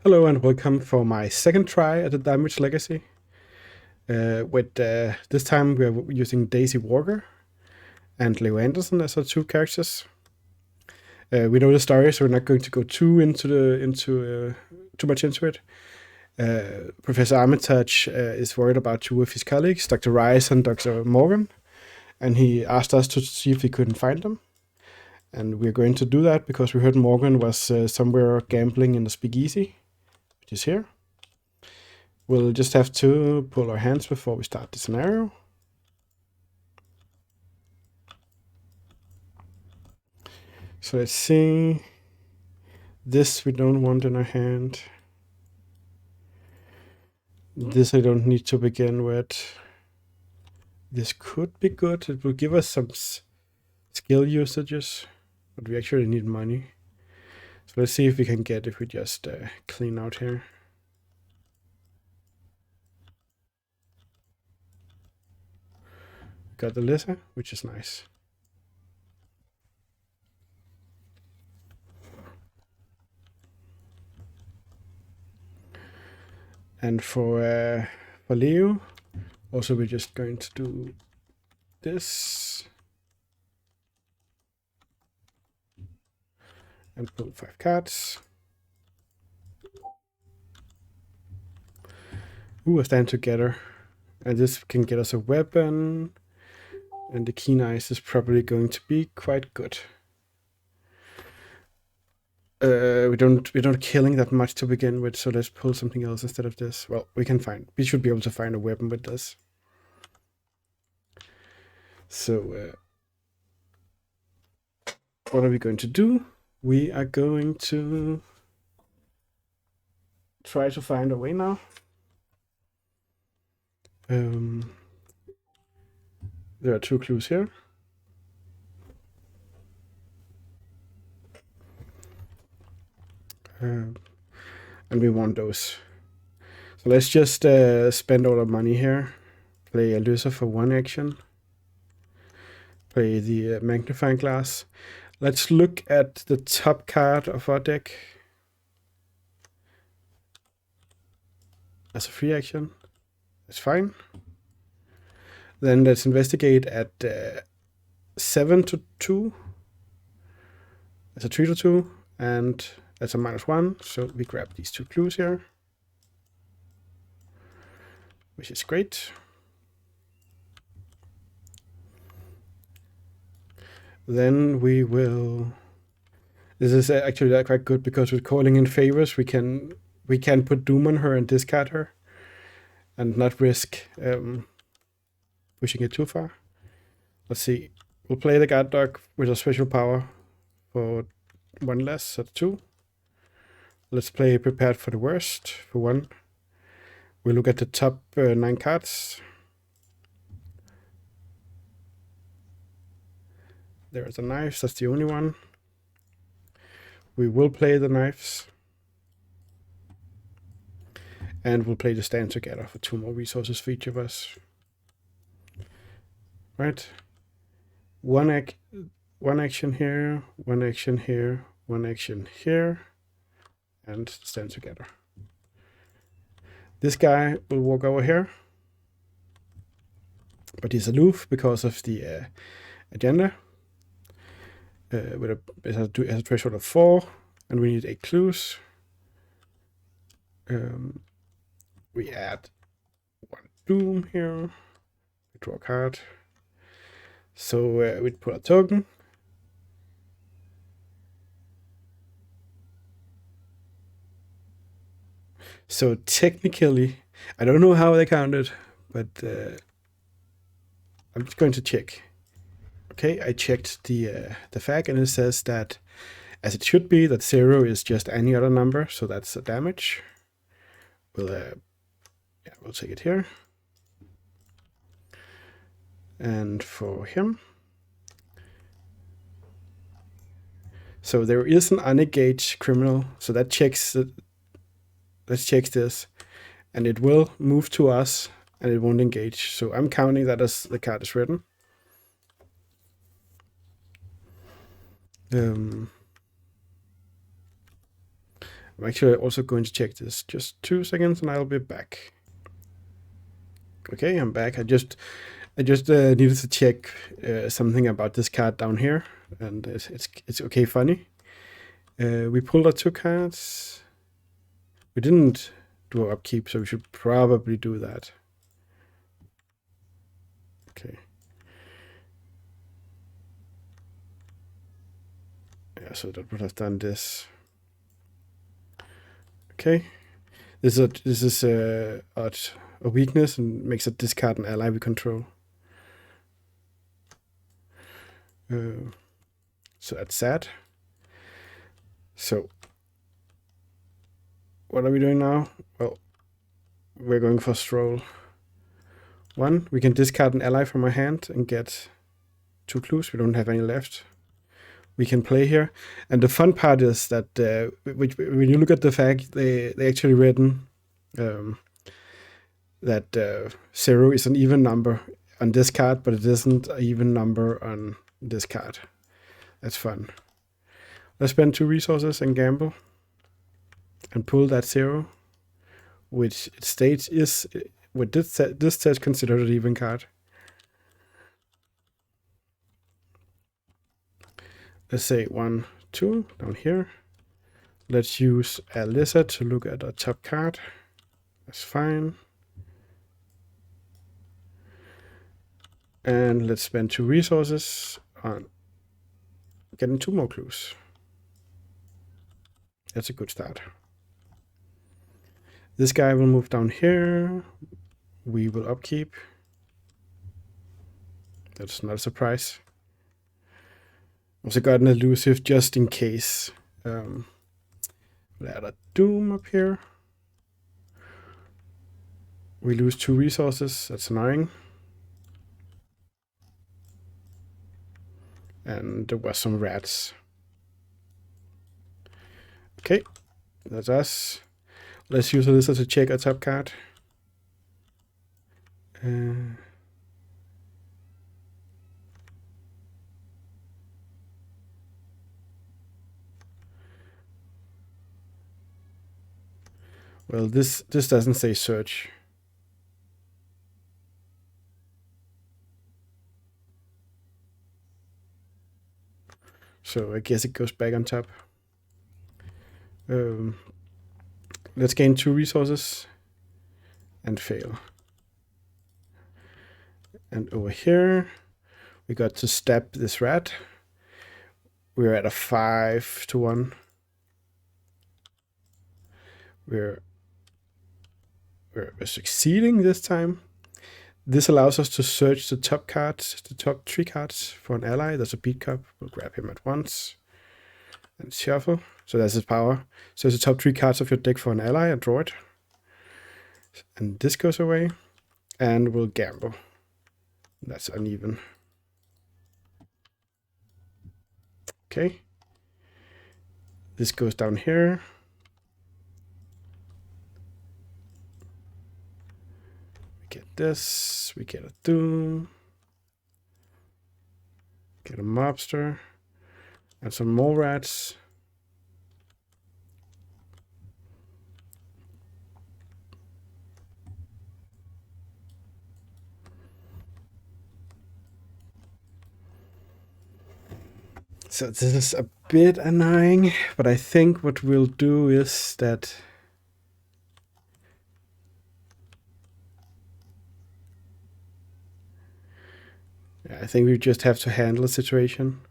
Hello and welcome for my second try at the Dunwich Legacy. This time we are using Daisy Walker and Leo Anderson as our two characters. We know the story, so we're not going to go too much into it. Professor Armitage is worried about two of his colleagues, Dr. Rice and Dr. Morgan, and he asked us to see if we couldn't find them. And we're going to do that because we heard Morgan was somewhere gambling in the speakeasy, which is here. We'll just have to pull our hands before we start the scenario. So let's see. This we don't want in our hand. This I don't need to begin with. This could be good. It will give us some skill usages, but we actually need money. So let's see if we can get, if we just clean out here. Got the Lisa, which is nice. And for Leo, also we're just going to do this. And pull 5 cards. Ooh, a stand together. And this can get us a weapon. And the keen eyes is probably going to be quite good. We don't killing that much to begin with, so let's pull something else instead of this. Well, we should be able to find a weapon with this. So what are we going to do? We are going to try to find a way now. There are 2 clues here. And we want those. So let's just spend all our money here. Play a loser for 1 action. Play the magnifying glass. Let's look at the top card of our deck as a free action. That's fine. Then let's investigate at 7 to 2. That's a 3 to 2, and that's a -1. So we grab these 2 clues here, which is great. Then we will. This is actually quite good because with calling in favors, we can put Doom on her and discard her, and not risk pushing it too far. Let's see. We'll play the guard dog with a special power for 1 less, so 2. Let's play prepared for the worst for 1. We look at the top 9 cards. There are the knives, that's the only one. We will play the knives. And we'll play the stand together for 2 more resources for each of us. Right? One action here, 1 action here, 1 action here, and stand together. This guy will walk over here, but he's aloof because of the agenda. It has a threshold of 4, and we need 8 clues. We add 1 doom here. We draw a card. So we put a token. So technically, I don't know how they count it, but I'm just going to check. Okay, I checked the fact, and it says that, as it should be, that 0 is just any other number, so that's a damage. We'll take it here. And for him, so there is an unengaged criminal, so that checks. Let's check this, and it will move to us, and it won't engage. So I'm counting that as the card is written. I'm actually also going to check this. Just 2 seconds and I'll be back. Okay, I'm back. I just needed to check something about this card down here, and it's okay funny. We pulled our 2 cards. We didn't do our upkeep, so we should probably do that. Okay. Yeah, so that would have done this. Okay. This is a weakness and makes it discard an ally we control. So that's sad. So what are we doing now? Well, we're going for Stroll. 1, we can discard an ally from our hand and get 2 clues. We don't have any left. We can play here. And the fun part is that when you look at the fact they actually written that 0 is an even number on this card, but it isn't an even number on this card. That's fun. Let's spend 2 resources and gamble and pull that 0, which it states is, with this set considered an even card. Let's say 1, 2 down here. Let's use a lizard to look at a top card. That's fine. And let's spend 2 resources on getting 2 more clues. That's a good start. This guy will move down here. We will upkeep. That's not a surprise. Also got an elusive just in case. We'll add a Doom up here. We lose 2 resources. That's annoying. And there was some rats. Okay, that's us. Let's use a lizard to check our top card. Well, this doesn't say search. So I guess it goes back on top. Let's gain 2 resources and fail. And over here, we got to stab this rat. We're at a 5-1. We're succeeding this time. This allows us to search the top cards, the top 3 cards for an ally. There's a beat cup. We'll grab him at once and shuffle. So that's his power. So it's the top 3 cards of your deck for an ally and draw it. And this goes away. And we'll gamble. That's uneven. Okay. This goes down here. We get this. We get a Doom. Get a Mobster. And some more rats. So this is a bit annoying, but I think what we'll do is that I think we just have to handle the situation.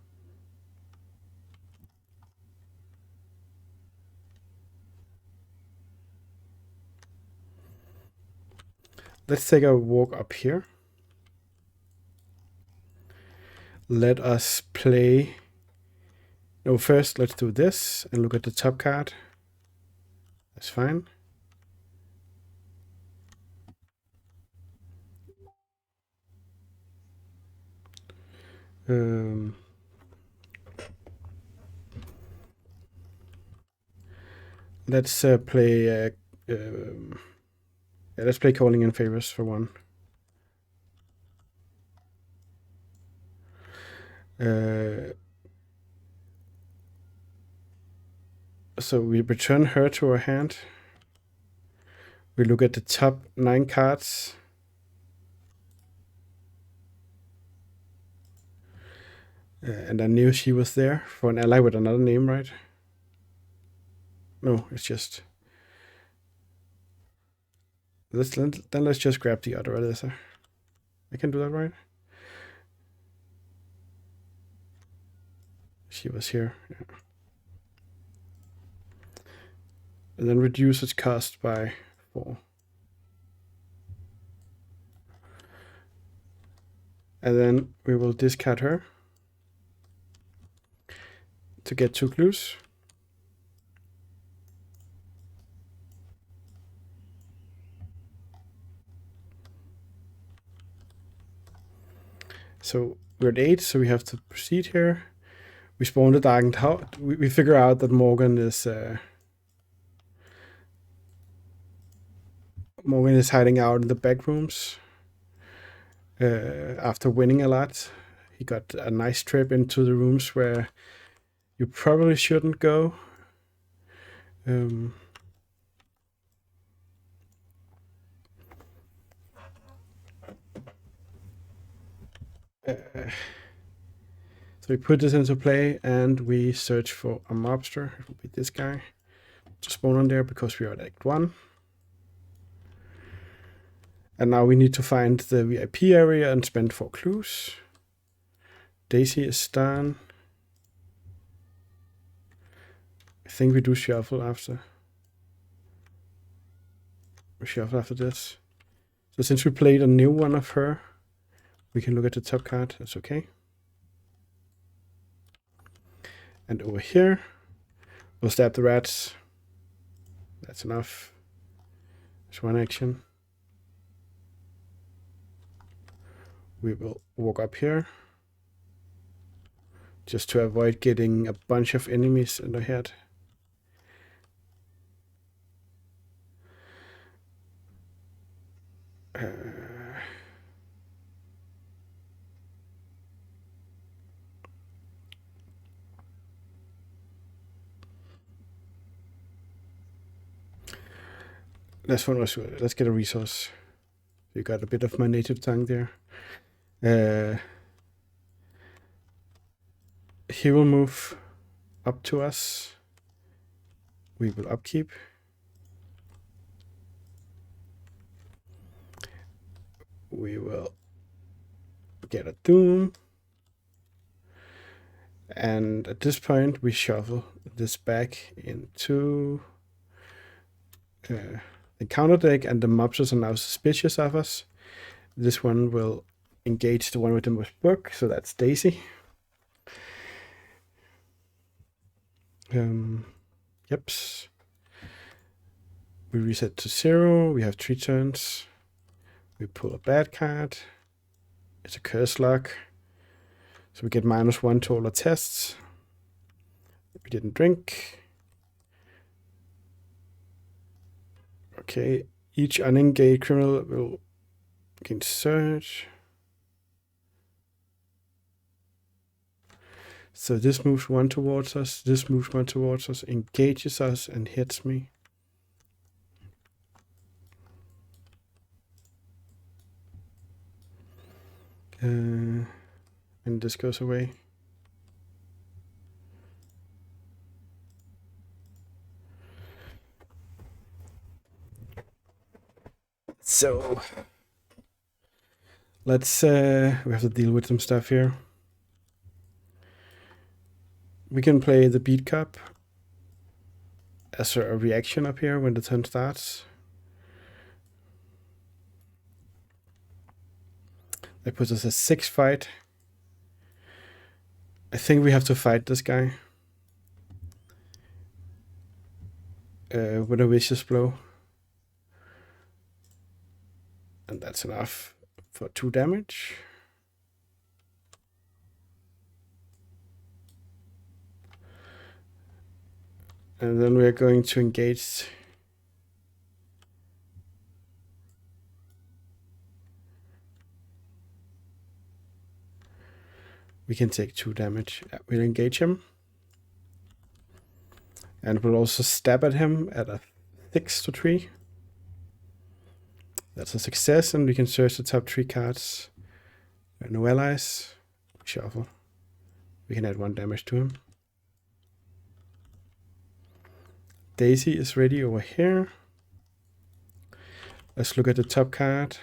Let's take a walk up here. Let us play. No, first let's do this and look at the top card. That's fine. Let's play. Let's play Calling in Favors for 1. So we return her to our hand. We look at the top 9 cards. And I knew she was there for an ally with another name, right? No, it's just... Then let's just grab the other Alyssa. I can do that, right? She was here. Yeah. And then reduce its cost by 4. And then we will discard her to get 2 clues. So we're at 8, so we have to proceed here. We spawn the darkened house. We figure out that Morgan is hiding out in the back rooms. After winning a lot, he got a nice trip into the rooms where you probably shouldn't go. So we put this into play and we search for a mobster. It will be this guy to spawn on there because we are at Act 1. And now we need to find the VIP area and spend 4 clues. Daisy is done. I think we do shuffle after. We shuffle after this. So since we played a new one of her, we can look at the top card. That's okay. And over here, we'll stab the rats. That's enough. There's one action. We will walk up here just to avoid getting a bunch of enemies in the head. Let's get a resource. You got a bit of my native tongue there. He will move up to us. We will upkeep. We will get a Doom. And at this point, we shuffle this back into the counter deck, and the mobsters are now suspicious of us. This one will engage the one with the most book, so that's Daisy. Yep. We reset to 0. We have 3 turns. We pull a bad card. It's a curse lock. So we get -1 to all our tests. We didn't drink. Okay, each unengaged criminal will gain search. So this moves 1 towards us, this moves 1 towards us, engages us, and hits me. And this goes away. So let's we have to deal with some stuff here. We can play the beat cup as a reaction up here when the turn starts. That puts us at 6 fight. I think we have to fight this guy with a vicious blow. And that's enough for 2 damage. And then we're going to engage. We can take 2 damage. We'll engage him. And we'll also stab at him at a 6 to 3. That's a success, and we can search the top 3 cards. No allies. Shuffle. We can add 1 damage to him. Daisy is ready over here. Let's look at the top card.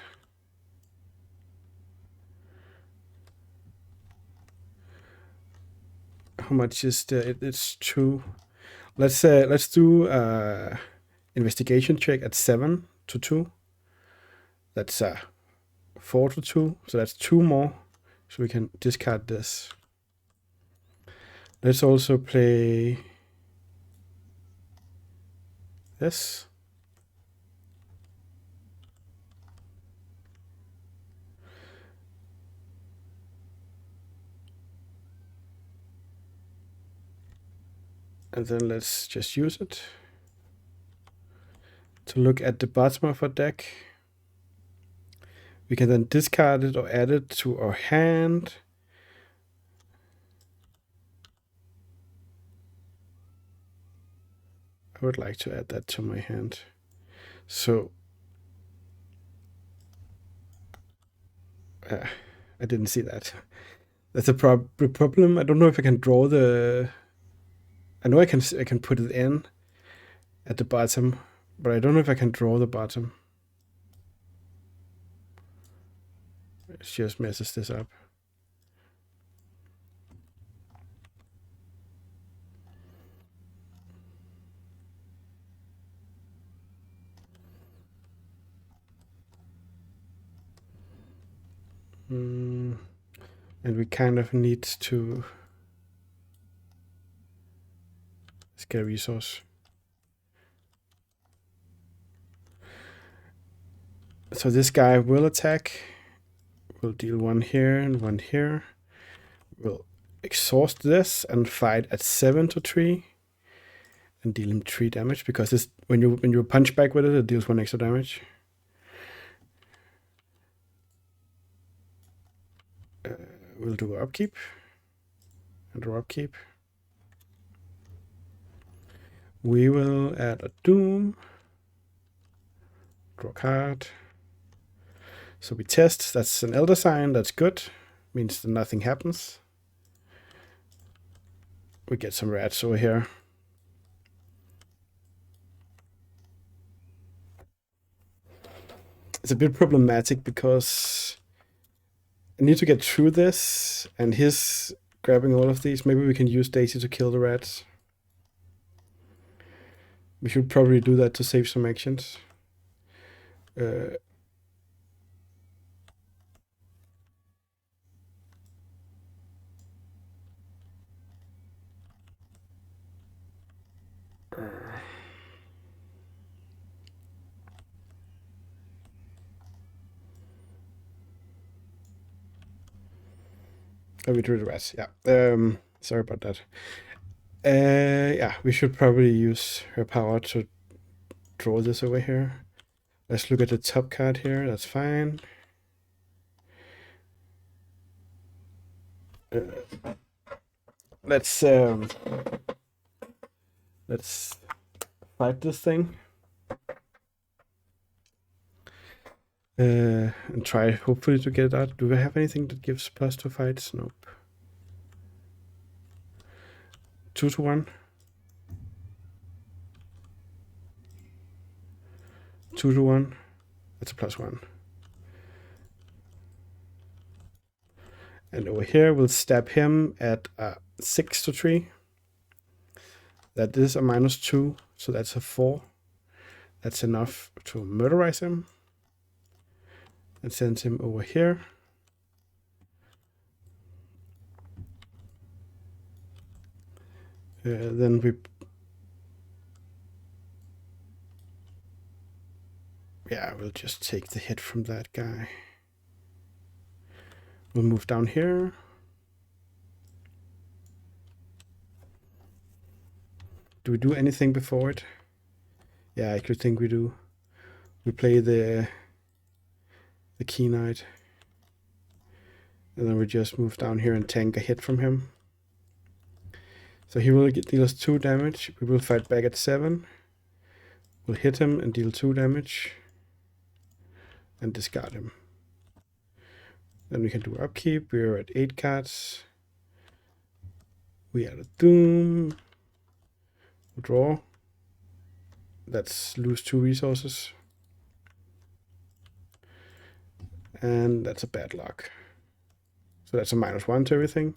How much is the? It's 2. Let's do investigation check at 7 to 2. That's 4 to 2. So that's 2 more. So we can discard this. Let's also play this. And then let's just use it to look at the bottom of our deck. We can then discard it or add it to our hand. I would like to add that to my hand. So I didn't see that. That's a problem. I don't know if I can draw the. I know I can put it in at the bottom, but I don't know if I can draw the bottom. It just messes this up. And we kind of need to. Let's get a resource. So this guy will attack. We'll deal 1 here and 1 here. We'll exhaust this and fight at 7 to 3. And deal him 3 damage, because this when you punch back with it, it deals 1 extra damage. We'll do upkeep. And draw upkeep. We will add a Doom. Draw a card. So we test. That's an Elder Sign. That's good. Means that nothing happens. We get some rats over here. It's a bit problematic because I need to get through this, and he's grabbing all of these. Maybe we can use Daisy to kill the rats. We should probably do that to save some actions. Oh, we drew the rats. Yeah. Sorry about that. Yeah, we should probably use her power to draw this over here. Let's look at the top card here. That's fine. Let's fight this thing. And try hopefully to get it out. Do we have anything that gives plus to fights? Nope. 2 to 1. 2 to 1. That's a +1. And over here we'll stab him at a 6 to 3. That is a -2, so that's a 4. That's enough to murderize him. And sends him over here. Then we'll just take the hit from that guy. We'll move down here. Do we do anything before it? Yeah, I could think we do. We play the Key Knight. And then we just move down here and tank a hit from him. So he will deal us 2 damage. We will fight back at 7. We'll hit him and deal 2 damage. And discard him. Then we can do upkeep. We're at 8 cards. We add a Doom. We'll draw. That's lose 2 resources. And that's a bad luck. So that's a -1 to everything.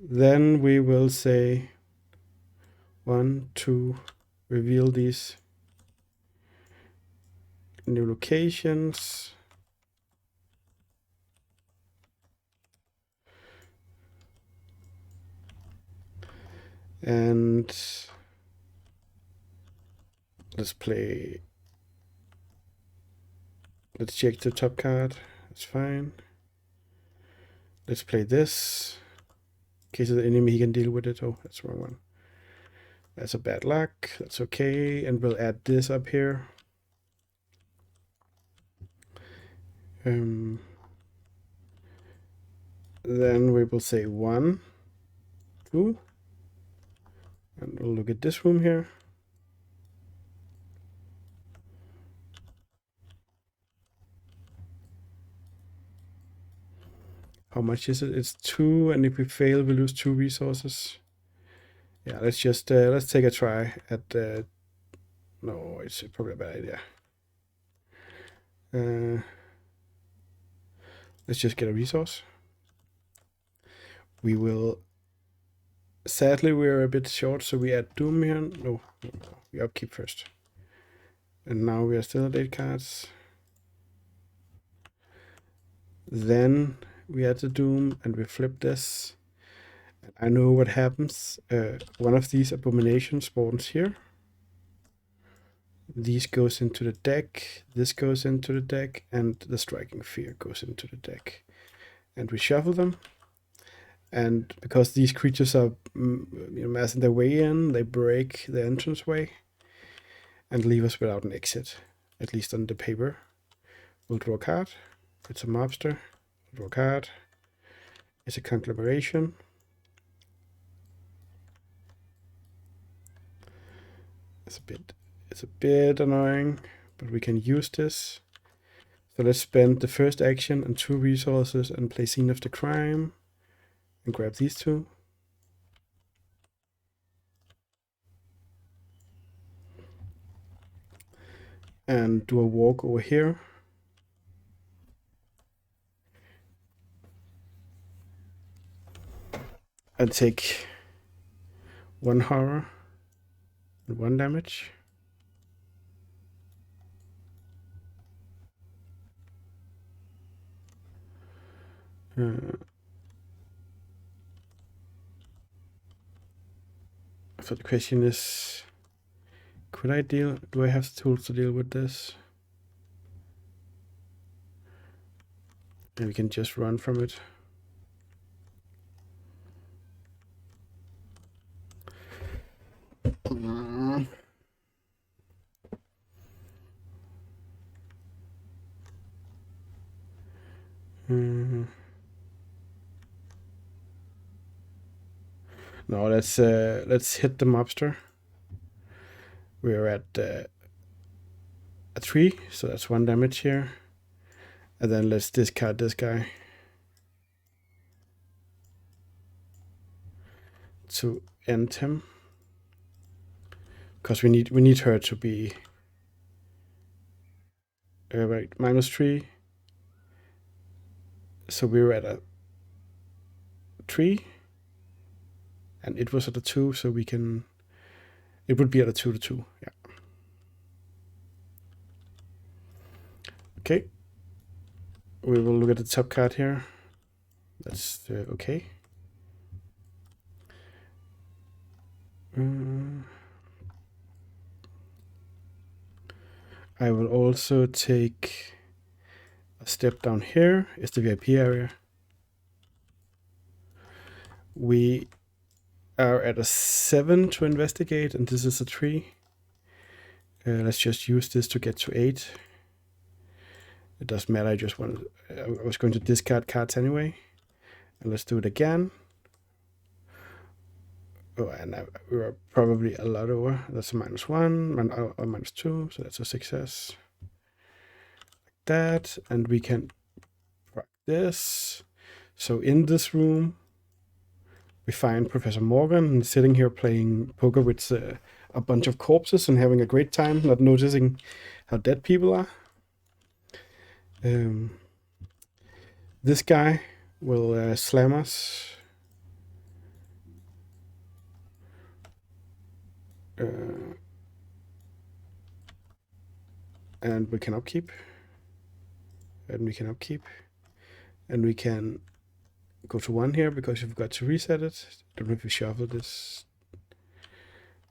Then we will say 1, 2, reveal these new locations. And let's check the top card. That's fine. Let's play this. In case of the enemy, he can deal with it. Oh, that's the wrong one. That's a bad luck. That's okay. And we'll add this up here. Then we will say 1, 2. And we'll look at this room here. How much is it? It's 2, and if we fail, we lose 2 resources. Yeah, let's just let's take a try at no, it's probably a bad idea. Let's just get a resource. We will. Sadly, we're a bit short, so we add Doom here. No, we upkeep first. And now we are still at 8 cards. Then we add the Doom and we flip this. I know what happens. One of these abominations spawns here. These goes into the deck. This goes into the deck, and the Striking Fear goes into the deck. And we shuffle them. And because these creatures are massing their way in, they break the entranceway and leave us without an exit, at least on the paper. We'll draw a card. It's a mobster. We'll draw a card. It's a conglomeration. It's a bit annoying, but we can use this. So let's spend the first action and 2 resources and play Scene of the Crime. And grab these 2. And do a walk over here. And take 1 horror and 1 damage. So the question is, do I have the tools to deal with this? And we can just run from it. No, let's hit the mobster. We're at a 3, so that's 1 damage here. And then let's discard this guy to end him, because we need her to be right, -3. So we're at a 3. And it was at a 2, so we can. It would be at a 2 to 2, yeah. Okay. We will look at the top card here. That's okay. I will also take a step down here. It's the VIP area. We are at a 7 to investigate, and this is a 3. Let's just use this to get to 8. It doesn't matter. I was going to discard cards anyway. And let's do it again. Oh, and we were probably a lot over. That's a -1 or -2, so that's a success. Like that, and we can practice. So in this room, we find Professor Morgan sitting here playing poker with a bunch of corpses and having a great time, not noticing how dead people are. This guy will slam us. And we can upkeep. And we can upkeep. And we can go to 1 here because we've got to reset it. Don't know if we shuffle this.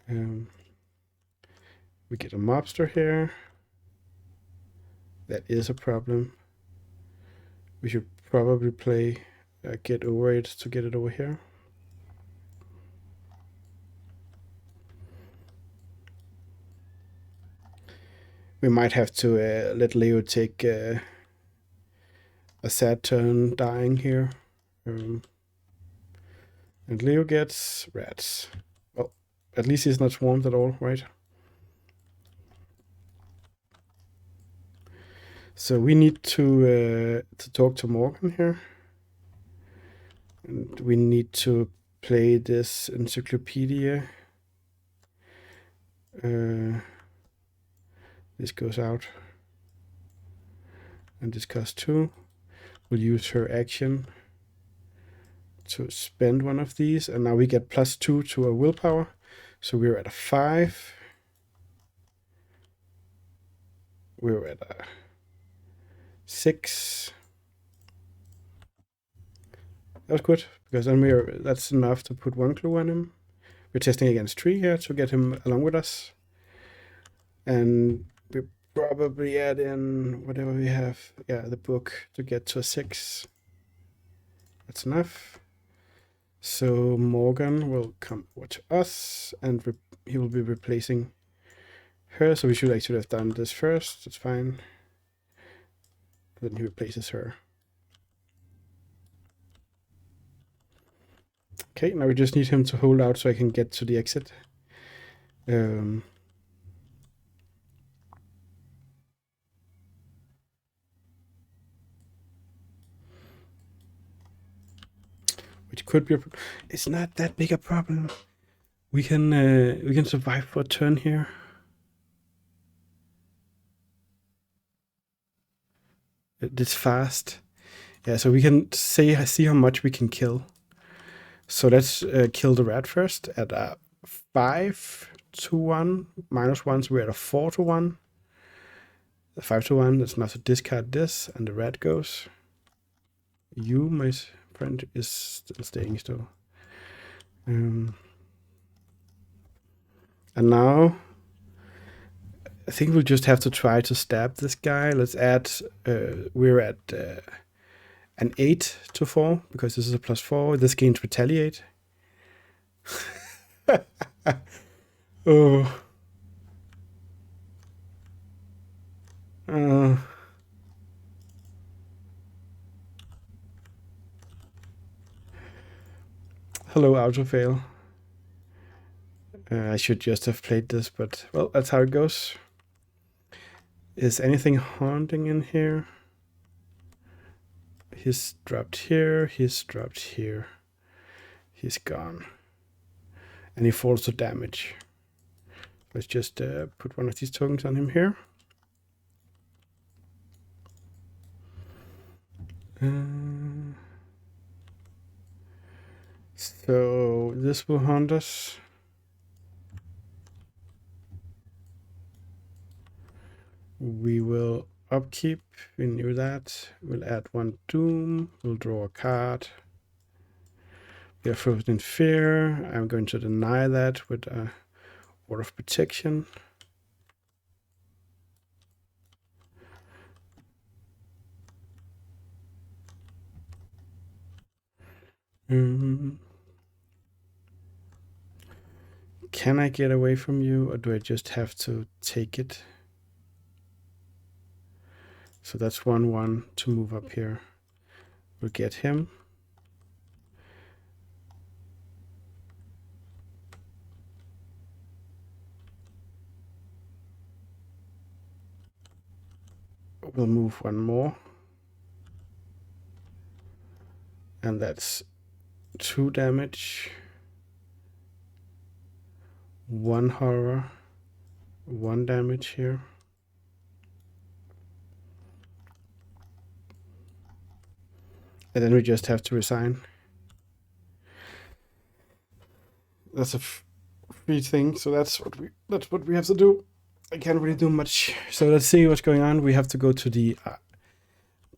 We get a mobster here. That is a problem. We should probably play get over it to get it over here. We might have to let Leo take a sad turn dying here. And Leo gets rats. Well, at least he's not swarmed at all, right? So we need to talk to Morgan here. And we need to play this encyclopedia. This goes out. And this costs 2. We'll use her action to spend one of these. And now we get +2 to our willpower. So we're at a 5. We're at a 6. That was good, because then that's enough to put 1 clue on him. We're testing against 3 here to get him along with us. And we probably add in whatever we have. Yeah, the book to get to a 6. That's enough. So Morgan will come over to us, and he will be replacing her. So we should actually have done this first. That's fine. Then he replaces her. Okay, now we just need him to hold out so I can get to the exit. Which could be it's not that big a problem. We can survive for a turn here. It's fast. Yeah, so we can see how much we can kill. So let's kill the rat first at a 5 to 1, -1, so we're at a 4 to 1. 5 to 1, that's enough to discard this, and the rat goes. You, my friend, is still staying still. And now I think we'll just have to try to stab this guy. Let's add, we're at an 8 to 4, because this is a +4. This gains retaliate. Oh. Hello, autofail. I should just have played this, but well, that's how it goes. Is anything haunting in here? He's dropped here, he's dropped here. He's gone. And he falls to damage. Let's just put one of these tokens on him here. So this will haunt us. We will upkeep. We knew that. We'll add 1 doom. We'll draw a card. We are frozen in fear. I'm going to deny that with a word of protection. Can I get away from you, or do I just have to take it? So that's 1/1 to move up here. We'll get him. we'll move one more. And that's 2 damage. 1 horror. 1 damage here. And then we just have to resign. That's a free thing, so that's what we have to do. I can't really do much. So let's see what's going on. We have to go to the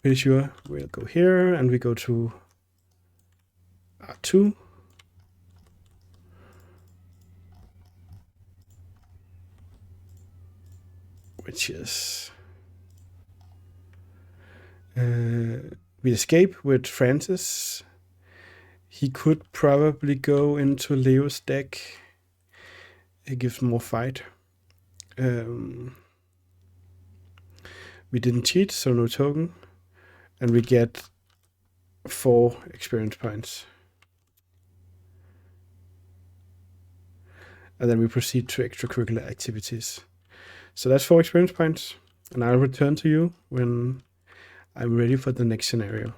pretty sure we'll go here and we go to R2. Which is we escape with Francis. He could probably go into Leo's deck. It gives more fight. We didn't cheat, so no token. And we get 4 experience points. And then we proceed to extracurricular activities. So that's 4 experience points. And I'll return to you when I'm ready for the next scenario.